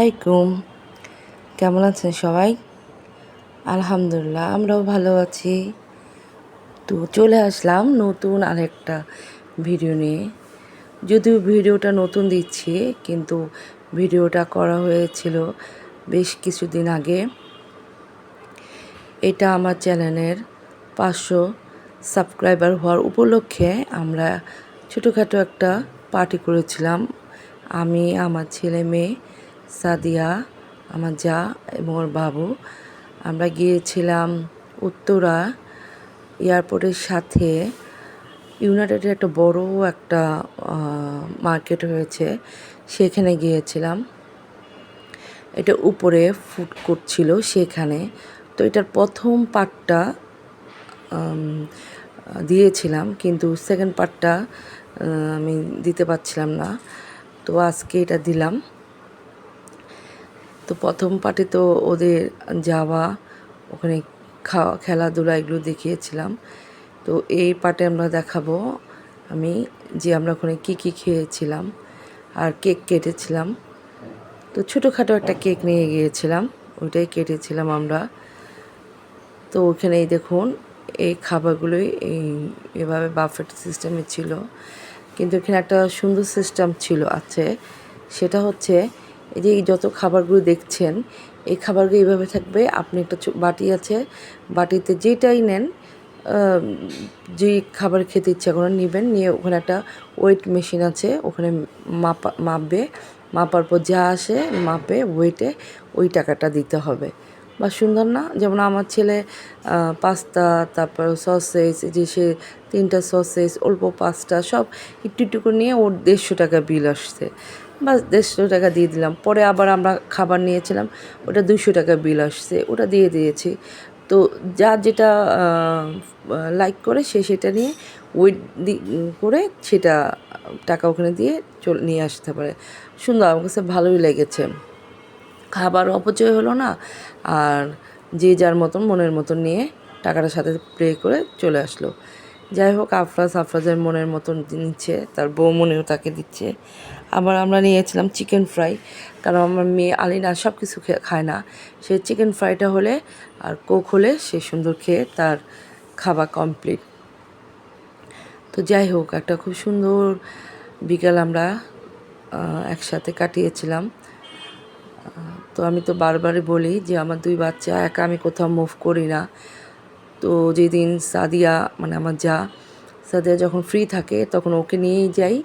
আলাইকুম। কেমন আছেন সবাই? আলহামদুলিল্লাহ আমরাও ভালো আছি। তো চলে আসলাম নতুন আরেকটা ভিডিও নিয়ে। যদিও ভিডিওটা নতুন দিচ্ছি, কিন্তু ভিডিওটা করা হয়েছিল বেশ কিছুদিন আগে। এটা আমার চ্যানেলের 500 সাবস্ক্রাইবার হওয়ার উপলক্ষে আমরা ছোটোখাটো একটা পার্টি করেছিলাম। আমি, আমার ছেলে মেয়ে, সাদিয়া, আমার জা এবং ওর বাবু। আমরা গিয়েছিলাম উত্তরা এয়ারপোর্টের সাথে ইউনাইটেডের একটা বড় একটা মার্কেট হয়েছে, সেখানে গিয়েছিলাম। এটা উপরে ফুড কোর্ট ছিল সেখানে। তো এটার প্রথম পার্টটা দিয়েছিলাম, কিন্তু সেকেন্ড পার্টটা আমি দিতে পারছিলাম না, তো আজকে এটা দিলাম। তো প্রথম পার্টে তো ওদের যাওয়া, ওখানে খাওয়া, খেলাধুলা এগুলো দেখিয়েছিলাম। তো এই পার্টে আমরা দেখাবো আমি যে আমরা ওখানে কী কী খেয়েছিলাম আর কেক কেটেছিলাম। তো ছোটোখাটো একটা কেক নিয়ে গিয়েছিলাম, ওইটাই কেটেছিলাম আমরা। তো ওখানেই দেখুন এই খাবারগুলোই এভাবে বাফেট সিস্টেমে ছিল, কিন্তু এখানে একটা সুন্দর সিস্টেম ছিল আছে, সেটা হচ্ছে এই যে যত খাবারগুলো দেখছেন এই খাবারগুলো এইভাবে থাকবে। আপনি একটা বাটি আছে, বাটিতে যেটাই নেন, যে খাবার খেতে ইচ্ছা করেন নেবেন, নিয়ে ওখানে একটা ওয়েট মেশিন আছে, ওখানে মাপবে, মাপার পর যা আসে মাপে ওয়েটে ওই টাকাটা দিতে হবে। বা সুন্দর না? যেমন আমার ছেলে পাস্তা, তারপর সসেজ, যে সে 3টা সসেজ, অল্প পাস্তা সব একটু একটু করে নিয়ে ওর 150 টাকা বিল আসছে, বা 150 টাকা দিয়ে দিলাম। পরে আবার আমরা খাবার নিয়েছিলাম, ওটা 200 টাকা বিল আসছে, ওটা দিয়ে দিয়েছি। তো যা যেটা লাইক করে সে সেটা নিয়ে ওয়েট করে সেটা টাকা ওখানে দিয়ে নিয়ে আসতে পারে। সুন্দর, আমার কাছে ভালোই লেগেছে। খাবার অপচয় হলো না, আর যে যার মতন মনের মতন নিয়ে টাকাটার সাথে পে করে চলে আসলো। যাই হোক, আফরাজের মনের মতন নিচ্ছে, তার বৌমনিও তাকে দিচ্ছে। আবার আমরা নিয়েছিলাম চিকেন ফ্রাই, কারণ আমার মেয়ে আলিনা সব কিছু খায় না, সে চিকেন ফ্রাইটা হলে আর কোক হলে সে সুন্দর খেয়ে তার খাবার কমপ্লিট। তো যাই হোক, একটা খুব সুন্দর বিকাল আমরা একসাথে কাটিয়েছিলাম। তো আমি তো বারবারই বলি যে আমার 2 বাচ্চা একা আমি কোথাও মুভ করি না। তো যেদিন সাদিয়া, মানে আমার সাদিয়া যখন ফ্রি থাকে তখন ওকে নিয়েই যাই,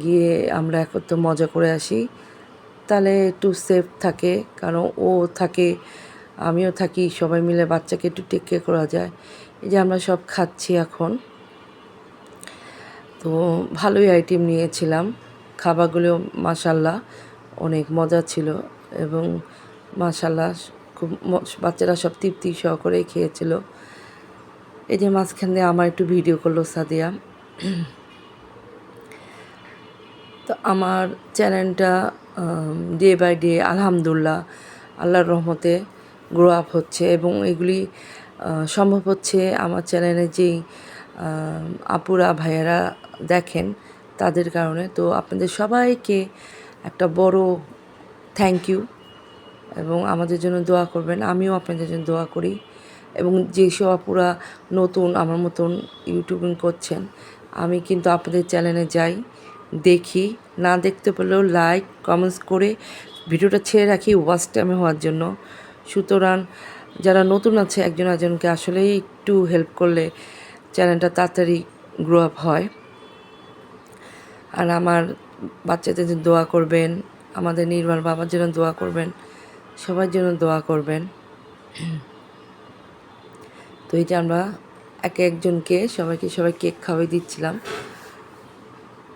গিয়ে আমরা একত্র মজা করে আসি, তাহলে একটু সেফ থাকে। কারণ ও থাকে, আমিও থাকি, সবাই মিলে বাচ্চাকে একটু টেক কেয়ার করা যায়। এই যে আমরা সব খাচ্ছি এখন। তো ভালোই আইটেম নিয়েছিলাম, খাবারগুলো মাশাল্লাহ অনেক মজা ছিল, এবং মাশাল্লাহ খুব বাচ্চারা সব তৃপ্তি সহকারেই খেয়েছিল। এই যে মাঝখান দিয়ে আমার একটু ভিডিও করলো সাদিয়া। তো আমার চ্যানেলটা ডে বাই ডে আলহামদুলিল্লাহ আল্লাহর রহমতে গ্রো আপ হচ্ছে, এবং এগুলি সম্ভব হচ্ছে আমার চ্যানেলে যেই আপুরা ভাইয়ারা দেখেন তাদের কারণে। তো আপনাদের সবাইকে একটা বড় থ্যাংক ইউ, এবং আমাদের জন্য দোয়া করবেন। আমিও আপনাদের জন্য দোয়া করি। এবং যেসব আপুরা নতুন আমার মতন ইউটিউবিং করছেন, আমি কিন্তু আপনাদের চ্যানেলে যাই, দেখি, না দেখতে পেলেও লাইক কমেন্টস করে ভিডিওটা ছেড়ে রাখি ওয়াচ টাইমে হওয়ার জন্য। সুতরাং যারা নতুন আছে একজন একজনকে আসলেই একটু হেল্প করলে চ্যানেলটা তাড়াতাড়ি গ্রো আপ হয়। আর আমার বাচ্চাদের জন্য দোয়া করবেন, আমাদের নির্মল বাবার জন্য দোয়া করবেন, সবার জন্য দোয়া করবেন। তো এই যে আমরা একজনকে সবাই কেক খাওয়াই দিচ্ছিলাম।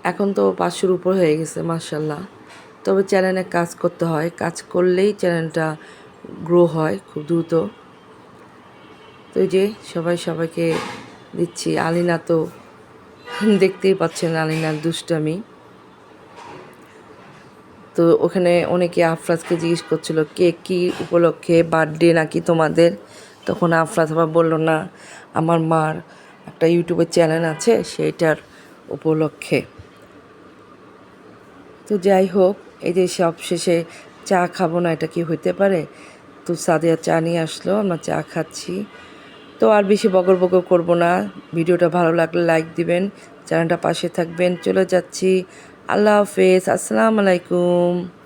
এখন তো 500-র উপর হয়ে গেছে মাশাল্লাহ। তবে চ্যানেলে কাজ করতে হয়, কাজ করলেই চ্যানেলটা গ্রো হয় খুব দ্রুত। তো এই যে সবাইকে দিচ্ছি। আলিনা তো দেখতেই পাচ্ছেন আলিনার দুষ্টামি। তো ওখানে অনেকে আফরাজকে জিজ্ঞেস করছিল কেক কী উপলক্ষে, বার্থডে নাকি তোমাদের? তখন আফরাজ আবার বলল না, আমার মার একটা ইউটিউবের চ্যানেল আছে সেইটার উপলক্ষে। তো যাই হোক, এই যে সব শেষে চা খাবো না, এটা কি হইতে পারে? তো সাদিয়া চা নিয়ে আসলো, আমরা চা খাচ্ছি। তো আর বেশি বকর বকর করবো না। ভিডিওটা ভালো লাগলে লাইক দিবেন, চ্যানেলটা পাশে থাকবেন। চলে যাচ্ছি। আল্লাহ হাফেজ, আসসালামু আলাইকুম।